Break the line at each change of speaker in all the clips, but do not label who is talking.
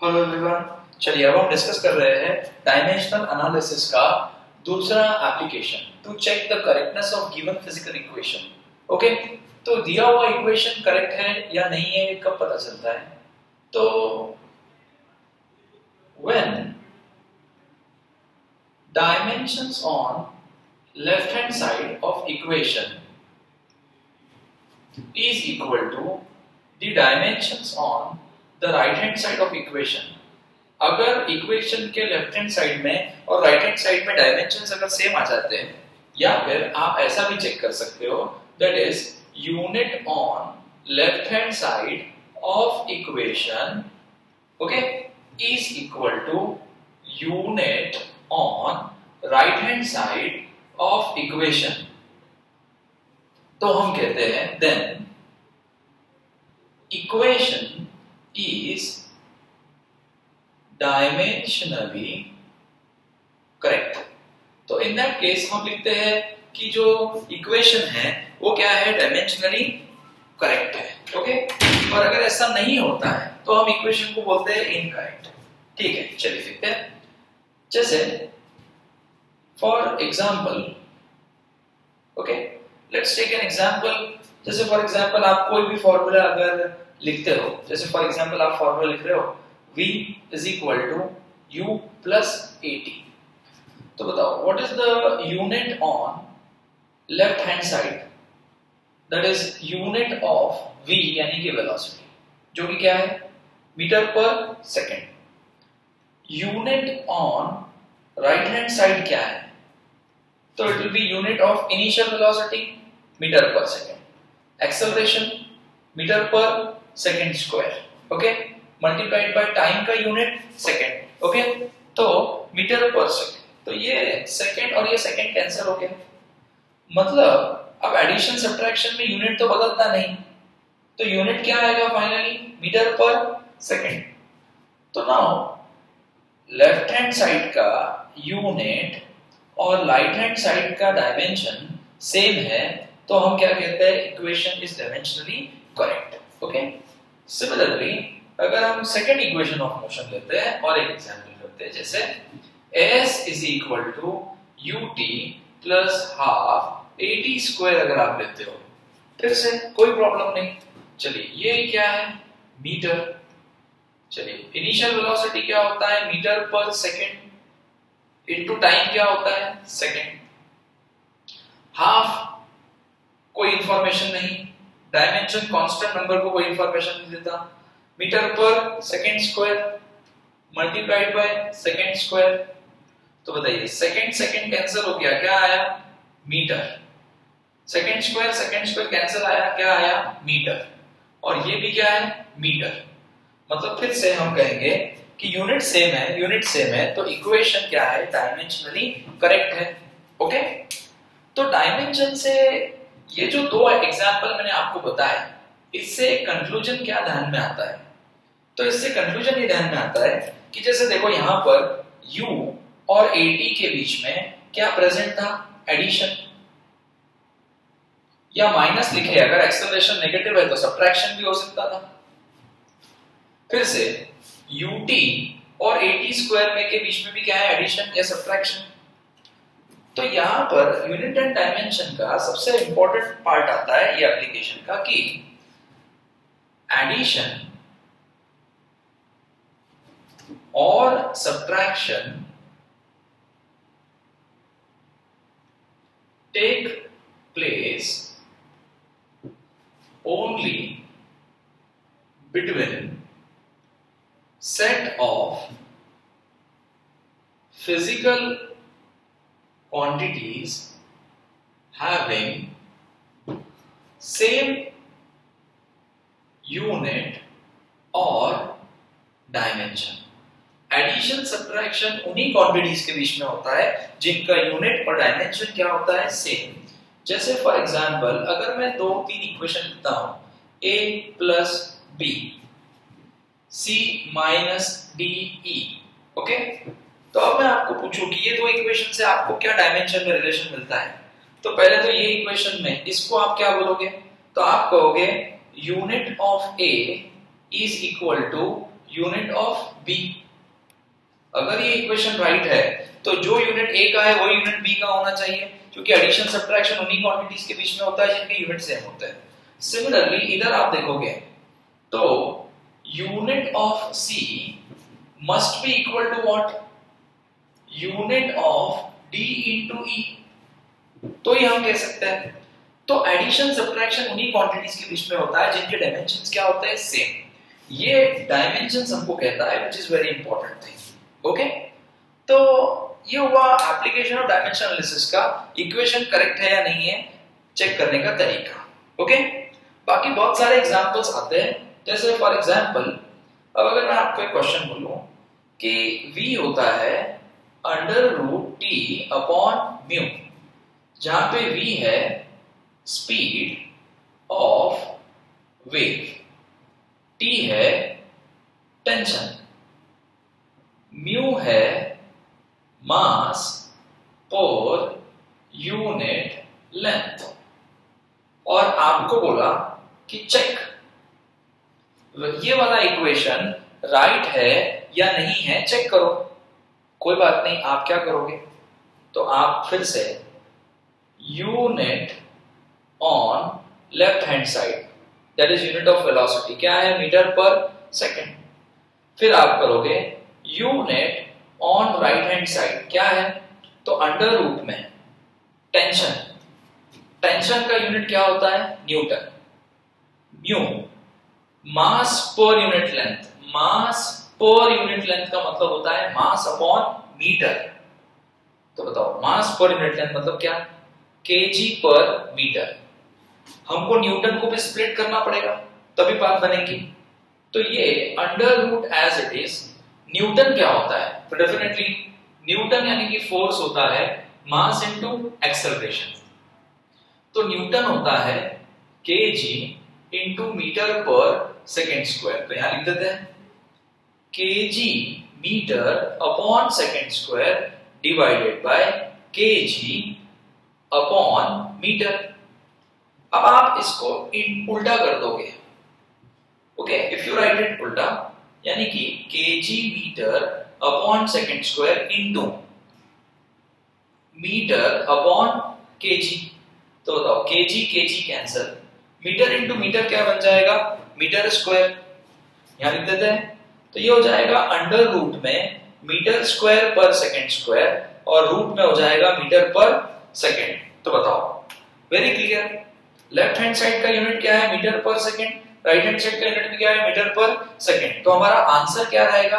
Hello everyone, चलिए अब हम डिस्कस कर रहे हैं डायमेंशनल एनालिसिस का दूसरा application to check the correctness of given physical equation. Okay, तो दिया हुआ इक्वेशन करेक्ट है या नहीं है कब पता चलता है? तो when dimensions on left hand side of equation is equal to the dimensions on the right hand side of equation, अगर इक्वेशन के लेफ्ट हैंड साइड में और राइट हैंड साइड में डायमेंशंस अगर सेम आ जाते हैं, या फिर आप ऐसा भी चेक कर सकते हो that is unit on left hand side of equation okay is equal to unit on right hand side of equation, तो हम कहते हैं then equation is dimensionally correct। तो इन दैट केस हम लिखते हैं कि जो इक्वेशन है वो क्या है, डायमेंशनली करेक्ट है। ओके, और अगर ऐसा नहीं होता है तो हम इक्वेशन को बोलते हैं इनकरेक्ट। ठीक है, चलिए लिखते हैं। जैसे for example, okay let's take an example. जैसे फॉर एग्जांपल आप कोई भी फॉर्मूला अगर लिखते हो, जैसे फॉर एग्जांपल आप फॉर्मूला लिख रहे हो v is equal to u plus at, तो बताओ what is the unit on left hand side, that is unit of v यानी कि velocity, जो कि क्या है metre per second. Unit on right hand side क्या है, तो it will be unit of initial velocity metre per second, acceleration metre per second square, okay multiplied by time का यूनिट सेकंड, ओके तो metre per second. तो ये second और ये second cancel हो गया, मतलब अब एडिशन सब्ट्रैक्शन में यूनिट तो बदलता नहीं, तो यूनिट क्या आएगा फाइनली मीटर पर सेकंड। तो नाउ लेफ्ट हैंड साइड का यूनिट और राइट हैंड साइड का डायमेंशन सेम है, तो हम क्या कहते हैं, equation is dimensionally correct. Okay, similarly अगर हम सेकंड इक्वेशन ऑफ मोशन लेते हैं और एक एग्जांपल करते हैं, जैसे s is equal to ut plus half at square अगर आप लेते हो, फिर से कोई प्रॉब्लम नहीं। चलिए ये क्या है, मीटर। चलिए इनिशियल वेलोसिटी क्या होता है, metre per second into time क्या होता है, सेकंड। हाफ कोई इंफॉर्मेशन नहीं, डायमेंशन कांस्टेंट नंबर को कोई इंफॉर्मेशन नहीं देता, metre per second square multiplied by second square. तो बताइए सेकंड सेकंड कैंसिल हो गया, क्या आया मीटर, सेकंड स्क्वायर कैंसिल आया, क्या आया मीटर, और ये भी क्या है मीटर। मतलब फिर से हम कहेंगे कि यूनिट सेम है, तो इक्वेशन क्या है, डायमेंशनली करेक्ट है। ओके, तो डायमेंशन से ये जो दो एग्जांपल मैंने आपको बताया, इससे कंक्लूजन क्या ध्यान में आता है, तो इससे कंक्लूजन ये ध्यान में आता है कि जैसे देखो यहाँ पर u और at के बीच में क्या प्रेजेंट था, एडिशन, या माइनस लिखे अगर एक्सेलरेशन नेगेटिव है तो सब्ट्रैक्शन भी हो सकता था। फिर से ut और at स्क्वायर में के बीच में भी क्या है, एडिशन या सब्ट्रैक्शन। तो यहाँ पर यूनिट एंड डायमेंशन का सबसे इंपॉर्टेंट पार्ट आता है ये एप्लीकेशन का, कि एडिशन और subtraction take place only between set of physical quantities having same unit or dimension। Addition subtraction उन्हीं क्वांटिटीज के बीच में होता है जिनका यूनिट और डायमेंशन क्या होता है, सेम। जैसे फॉर एग्जांपल अगर मैं दो तीन इक्वेशन लिखता हूं, a plus b c minus d e, okay, तो अब मैं आपको पूछूं कि ये दो इक्वेशन से आपको क्या डायमेंशन में रिलेशन मिलता है, तो पहले तो ये इक्वेशन में इसको आप क्या बोलोगे, तो आप कहोगे unit of A is equal to unit of B. अगर ये इक्वेशन राइट है तो जो यूनिट ए का है वो यूनिट बी का होना चाहिए, क्योंकि एडिशन सब्ट्रैक्शन उन्हीं क्वांटिटीज के बीच में होता है जिनके यूनिट सेम होते हैं। सिमिलरली इधर आप देखोगे तो unit of C must be equal to what, unit of D into E. तो ये हम कह सकते हैं। तो एडिशन सब्ट्रैक्शन उन्हीं क्वांटिटीज के बीच में होता है जिनके डायमेंशंस क्या होते हैं, सेम। ये डायमेंशंस हमको कहता है, which is very important thing. Okay, तो ये हुआ एप्लीकेशन ऑफ डायमेंशन एनालिसिस का। इक्वेशन करेक्ट है या नहीं है चेक करने का तरीका। ओके, बाकी बहुत सारे एग्जांपल्स आते हैं, जैसे फॉर एग्जांपल अब अगर मैं आपको एक क्वेश्चन बोलूं कि v होता है √t अपॉन म्यू, जहां पे v है स्पीड ऑफ वेव, t है टेंशन, म्यू है मास पर यूनिट लेंथ, और आपको बोला कि चेक ये वाला इक्वेशन राइट है या नहीं है, चेक करो। कोई बात नहीं, आप क्या करोगे, तो आप फिर से unit on left hand side, that is unit of velocity, क्या है, मीटर पर सेकंड। फिर आप करोगे unit on right hand side, क्या है, तो अंडर रूट में टेंशन, टेंशन का यूनिट क्या होता है, न्यूटन, म्यू मास पर यूनिट लेंथ, मास पर यूनिट लेंथ का मतलब होता है मास अपॉन मीटर। तो बताओ मास पर यूनिट लेंथ मतलब क्या, केजी पर मीटर। हमको न्यूटन को भी स्प्लिट करना पड़ेगा तभी बात बनेगी। तो ये under root as it is, Newton क्या होता है, तो डेफिनेटली न्यूटन यानी कि फोर्स होता है मास इनटू एक्सेलरेशन। तो न्यूटन होता है KG into metre per second square. तो यहां लिख देते हैं KG metre upon second square divided by KG upon metre. अब आप इसको उल्टा कर दोगे। Okay, if you write it उल्टा, यानी कि KG metre upon second square into metre upon KG. तो बताओ KG KG cancel, metre into metre क्या बन जाएगा, मीटर स्क्वायर, यहां लिख देते हैं। तो ये हो जाएगा अंडर रूट में मीटर स्क्वायर पर सेकंड स्क्वायर, और रूट में हो जाएगा मीटर पर सेकंड। तो बताओ, very clear, left hand side का यूनिट क्या है, metre per second, right hand side का यूनिट भी क्या है, मीटर पर सेकंड। तो हमारा आंसर क्या रहेगा,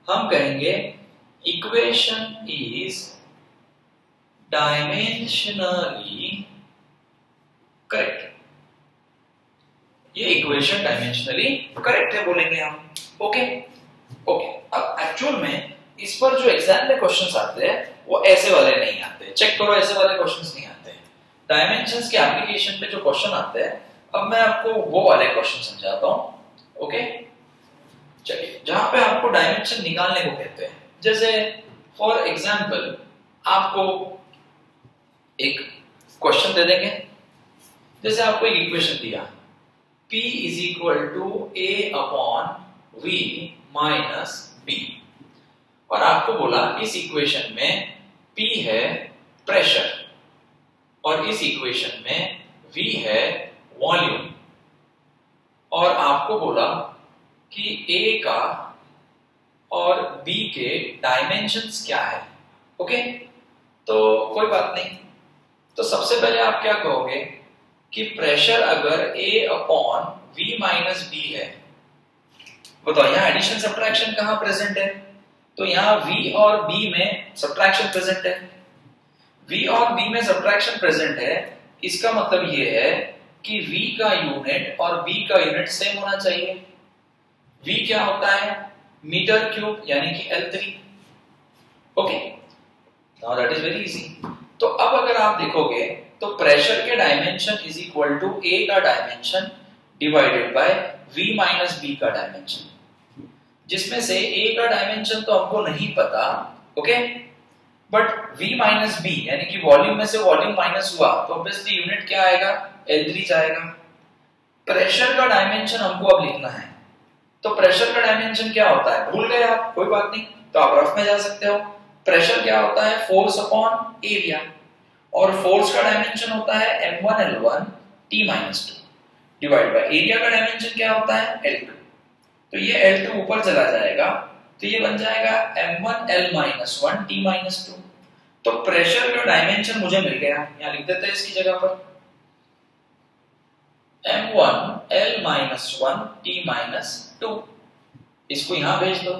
हम कहेंगे इक्वेशन इज डायमेंशनली करेक्ट। ये इक्वेशन डायमेंशनली करेक्ट है बोलेंगे हम। ओके ओके, अब एक्चुअल में इस पर जो एग्जाम में क्वेश्चंस आते हैं वो ऐसे वाले नहीं आते, चेक करो, ऐसे वाले क्वेश्चंस नहीं आते। डायमेंशंस के एप्लीकेशन पे जो क्वेश्चन आते हैं, अब मैं आपको वो वाले क्वेश्चन समझाता हूं। ओके, चलिए, जहां पे आपको डायमेंशन निकालने को कहते हैं, जैसे फॉर एग्जांपल आपको एक क्वेश्चन दे देंगे, जैसे आपको एक इक्वेशन दिया P is equal to A upon V minus B, और आपको बोला इस इक्वेशन में P है प्रेशर और इस इक्वेशन में V है वॉल्यूम, और आपको बोला कि A का और B के डायमेंशंस क्या है। ओके, तो कोई बात नहीं, तो सबसे पहले आप क्या कहोगे कि प्रेशर अगर A upon V minus B है, बताओ यहाँ एडिशन सब्ट्रैक्शन कहाँ प्रेजेंट है, तो यहाँ V और B में सब्ट्रैक्शन प्रेजेंट है। V और B में सब्ट्रैक्शन प्रेजेंट है, इसका मतलब ये है कि V का यूनिट और B का यूनिट सेम होना चाहिए। V क्या होता है, मीटर क्यूब यानी कि L3। Okay, now that is very easy. तो अब अगर आप देखोगे तो प्रेशर के dimension is equal to A का dimension divided by V minus B का डायमेंशन, जिसमें से A का डायमेंशन तो हमको नहीं पता, okay, but V minus B यानी कि वॉल्यूम में से वॉल्यूम माइनस हुआ तो ऑब्वियसली यूनिट क्या आएगा, L3 जाएगा। प्रेशर का डायमेंशन हमको अब लिखना है, तो प्रेशर का डायमेंशन क्या होता है, भूल गए आप, कोई बात नहीं, तो आप रफ में जा सकते हो। प्रेशर क्या होता है, फोर्स अपॉन एरिया, और फोर्स का डायमेंशन होता है m1L1 T-2 divide by area का डायमेंशन क्या होता है L2। तो ये L2 ऊपर चला जाएगा, तो ये बन जाएगा m1L-1 T-2। तो प्रेशर का डायमेंशन मुझे मिल गया, यहां लिख देते हैं इसकी जगह पर m1L-1 T-2, इसको यहां भेज दो।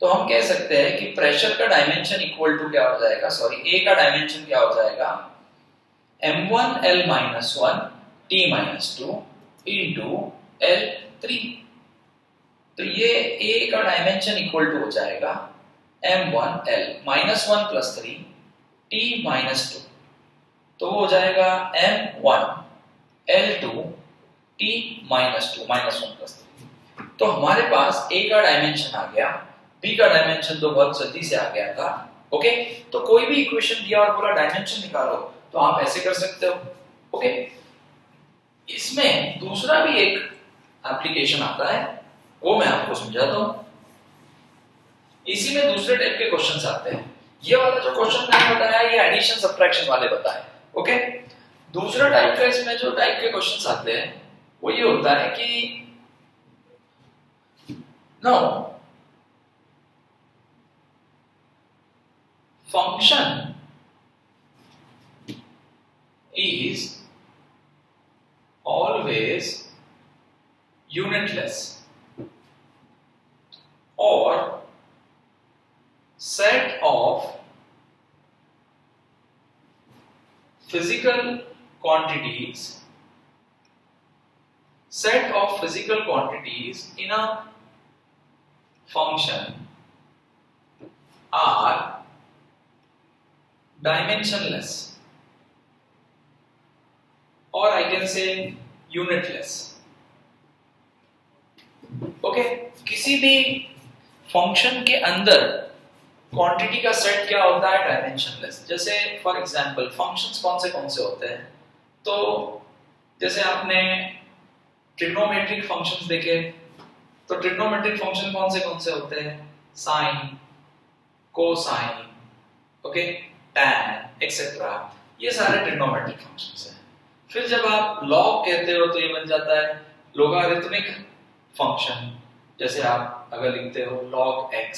तो हम कह सकते हैं कि प्रेशर का डायमेंशन इक्वल टू क्या हो जाएगा, सॉरी ए का डायमेंशन क्या हो जाएगा, m1L-1 T-2 इंटू L3। तो ये ए का डायमेंशन इक्वल टू हो जाएगा m1L -1 + 3 T-2, तो वो हो जाएगा m1L2 T-2 -1 + 3। तो हमारे पास ए का डायमेंशन आ गया, बी का डायमेंशन तो बहुत जल्दी से आ गया था। ओके, तो कोई भी इक्वेशन दिया और पूरा डायमेंशन निकालो तो आप ऐसे कर सकते हो। ओके, इसमें दूसरा भी एक एप्लीकेशन आता है, वो मैं आपको समझाता हूं। इसी में दूसरे टाइप के क्वेश्चंस आते हैं। ये वाला जो क्वेश्चन मैंने बताया ये एडिशन सब्ट्रैक्शन वाले बताए। ओके, दूसरा टाइप का इसमें जो टाइप के क्वेश्चंस आते हैं वो ये होता है कि now function is always unitless or set of physical quantities in a function are dimensionless, or I can say unitless. Okay, किसी भी फंक्शन के अंदर क्वांटिटी का सेट क्या होता है, डायमेंशनलेस। जैसे फॉर एग्जांपल फंक्शंस कौन से होते हैं, तो जैसे आपने ट्रिग्नोमेट्रिक फंक्शंस देखे, तो ट्रिग्नोमेट्रिक फंक्शन कौन से होते हैं, sine, cosine, okay, tan etcetera, ये सारे ट्रिग्नोमेट्रिक फंक्शंस हैं। फिर जब आप लॉग कहते हो तो ये बन जाता है लोगारिथमिक फंक्शन, जैसे आप अगर लिखते हो log x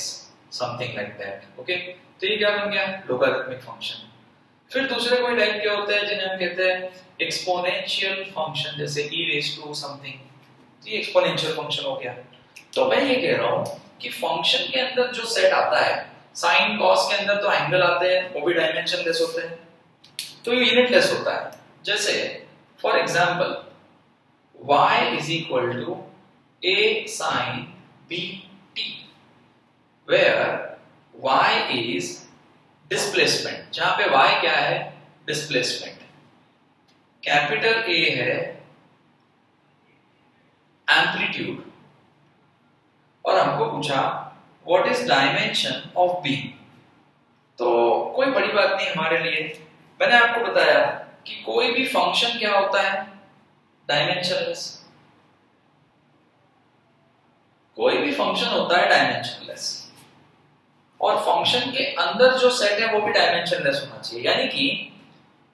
something like that. Okay, तो ये क्या बन गया, लोगारिथमिक फंक्शन। फिर दूसरे कोई टाइप के होते हैं जिन्हें हम कहते हैं एक्सपोनेंशियल फंक्शन, जैसे e raised to समथिंग, ये एक्सपोनेंशियल फंक्शन हो गया। तो मैं ये कह रहा हूं कि फंक्शन के अंदर जो सेट आता है, साइन कॉस के अंदर तो एंगल आते हैं, वो भी डायमेंशनलेस होते हैं, तो ये यूनिटलेस होता है। जैसे for example y = a sin b t, where y is displacement, जहां पे y क्या है, डिस्प्लेसमेंट, कैपिटल A है एम्पलीट्यूड, और हमको पूछा what is dimension of b। तो कोई बड़ी बात नहीं हमारे लिए, मैंने आपको बताया कि कोई भी फंक्शन क्या होता है, डायमेंशनलेस। कोई भी फंक्शन होता है डायमेंशनलेस, और फंक्शन के अंदर जो सेट है वो भी डायमेंशनलेस होना चाहिए, यानी कि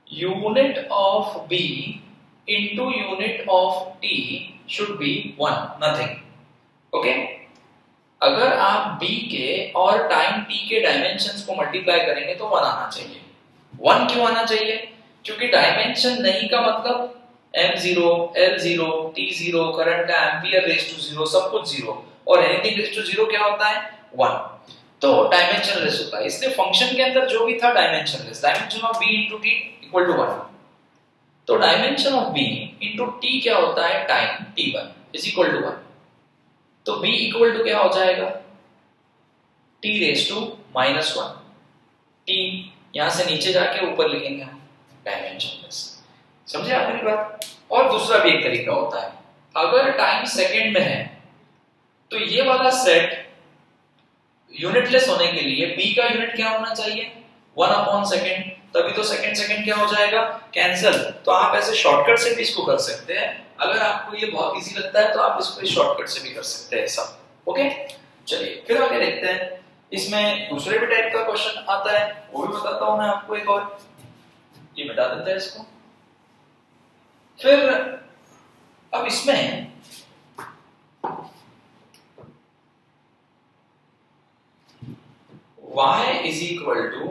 unit of b into unit of t should be 1, nothing. Okay, अगर आप b के और टाइम t के डायमेंशंस को मल्टीप्लाई करेंगे तो 1 आना चाहिए। 1 क्यों आना चाहिए, क्योंकि डायमेंशन नहीं का मतलब m0, l0, t0, करंट का एम्पियर रेज़ टू 0, सब कुछ 0, और एनीथिंग रेज़ टू 0 क्या होता है, 1, तो डायमेंशनलेस होता है। इसलिए फंक्शन के अंदर जो भी था dimensionless, dimension of b into t equal to 1। तो dimension of b into t क्या होता है, time t1 is equal to 1। तो b इक्वल टू क्या हो जाएगा, t रेज़ टू -1, t यहां से नीचे जाके ऊपर लिखेंगे हम, डायमेंशनलेस। समझे आप मेरी बात। और दूसरा भी एक तरीका होता है, अगर टाइम सेकंड में है तो ये वाला सेट यूनिटलेस होने के लिए b का यूनिट क्या होना चाहिए, 1/सेकंड। तभी तो सेकंड सेकंड क्या हो जाएगा, कैंसिल। तो आप ऐसे शॉर्टकट से भी इसको कर सकते हैं। अगर आपको ये बहुत इजी लगता है तो आप इसको शॉर्टकट से भी कर सकते हैं सब। ओके, चलिए फिर आगे देखते हैं। इसमें दूसरे भी टाइप का क्वेश्चन आता है, वो भी बताता हूं मैं आपको एक और। ये मिटा देते हैं इसको। फिर अब इसमें y is equal to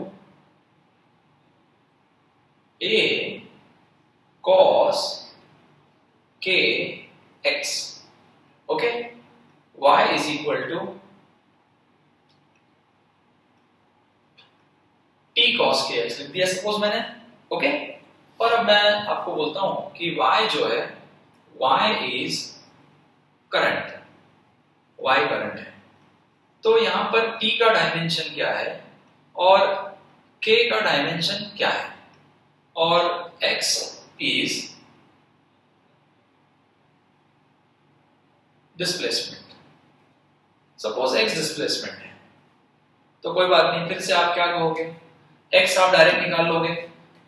a cos k x. Okay, y is equal to t cos k x लिख दिया सपोज मैंने। ओके, और अब मैं आपको बोलता हूं कि y जो है, y is current, y current है। तो यहां पर t का डायमेंशन क्या है और k का डायमेंशन क्या है, और x is displacement. Suppose x displacement है तो कोई बात नहीं, फिर से आप क्या कहोगे, x आप डायरेक्ट निकाल लोगे।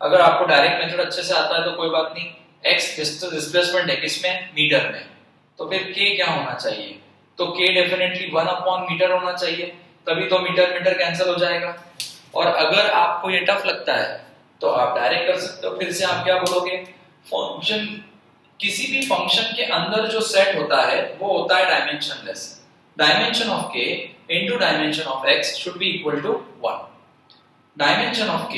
अगर आपको डायरेक्ट मेथड अच्छे से आता है तो कोई बात नहीं, x डिस्प्लेसमेंट है किसमें, मीटर में। तो फिर k क्या होना चाहिए, तो k डेफिनेटली 1/मीटर होना चाहिए, तभी तो मीटर मीटर कैंसिल हो जाएगा। और अगर आपको ये टफ लगता है तो आप डायरेक्ट कर सकते हो। फिर से आप क्या बोलोगे, फंक्शन, किसी भी फंक्शन के अंदर जो सेट होता है वो होता है dimensionless. Dimension of k into dimension of x should be equal to 1। Dimension of k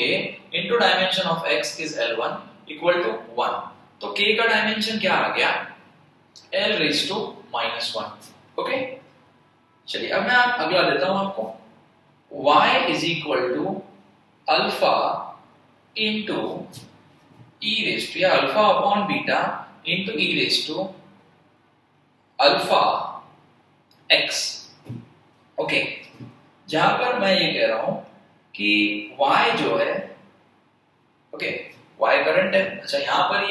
into dimension of x is L1 equal to 1। तो k का डायमेंशन क्या आ गया, L रेज़ टू -1। ओके, चलिए अब मैं अगला देता हूं आपको। y is equal to alpha into e raise to, या alpha upon beta into e raise to alpha x। Okay, जहां पर मैं ये कह रहा हूं कि y जो है, ओके, y करंट है। अच्छा, यहां पर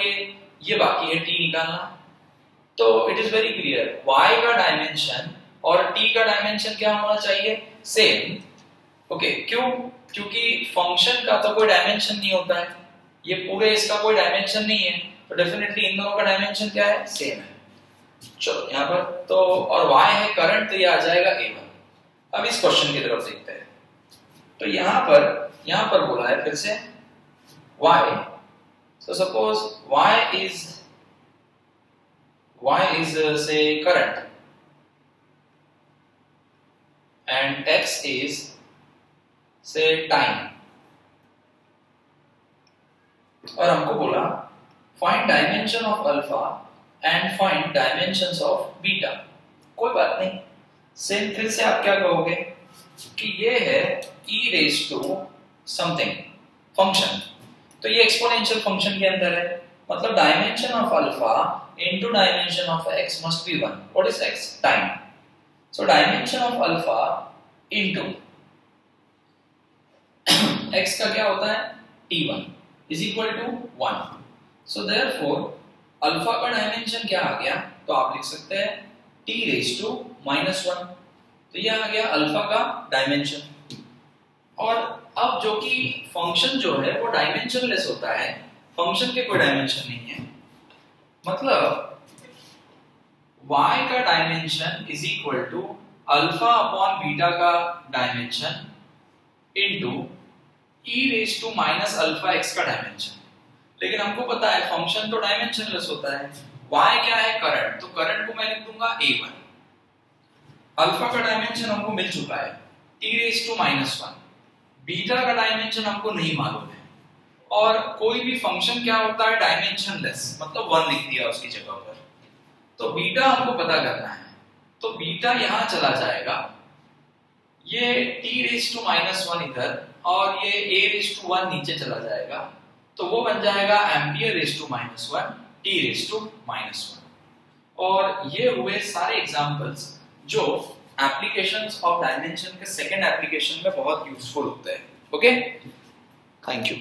ये बाकी है t निकालना। तो it is very clear, y का डायमेंशन और t का डायमेंशन क्या होना चाहिए, सेम। ओके, क्यों, क्योंकि फंक्शन का तो कोई डायमेंशन नहीं होता है, ये पूरे इसका कोई डायमेंशन नहीं है, तो डेफिनेटली इन दोनों का डायमेंशन क्या है, सेम है। चलो यहाँ पर तो, और y है करंट, तो ये आ जाएगा a1। अब इस क्वेश्चन की तरफ देखते हैं। तो यहाँ पर बोला है फिर से y, so suppose y is say current and x is say time, और हमको बोला find dimension of alpha and find dimensions of beta। कोई बात नहीं, सेम। फिर से आप क्या कहोगे कि ये है e raised to something function, तो ये एक्सपोनेंशियल फंक्शन के अंदर है, मतलब dimension of alpha into dimension of x must be 1। What is x? Time. So dimension of alpha into x का क्या होता है, t1 is equal to 1। So therefore alpha का डायमेंशन क्या आ गया, तो आप लिख सकते हैं t raised to -1। तो ये आ गया अल्फा का डायमेंशन। और अब जो कि फंक्शन जो है वो डायमेंशनलेस होता है, फंक्शन के कोई डायमेंशन नहीं है, मतलब y का dimension is equal to alpha upon beta का dimension into e raise to minus alpha x का डायमेंशन। लेकिन हमको पता है फंक्शन तो डायमेंशनलेस होता है, y क्या है, करंट, तो करंट को मैं लिख दूंगा a1। अल्फा का डायमेंशन हमको मिल चुका है t रेज़ टू -1। बीटा का डायमेंशन हमको नहीं मालूम है, और कोई भी फंक्शन क्या होता है, डायमेंशनलेस, मतलब 1 लिख दिया उसकी जगह पर। तो बीटा हमको पता करना है, तो बीटा यहां चला जाएगा, ये t रेज़ टू -1 इधर और ये a रेज़ टू 1 नीचे चला जाएगा, तो वो बन जाएगा ampere raise to -1 t raise to -1। और ये हुए सारे एग्जांपल्स जो एप्लीकेशंस ऑफ डायमेंशन के सेकंड एप्लीकेशन में बहुत यूजफुल होते हैं। Okay, thank you.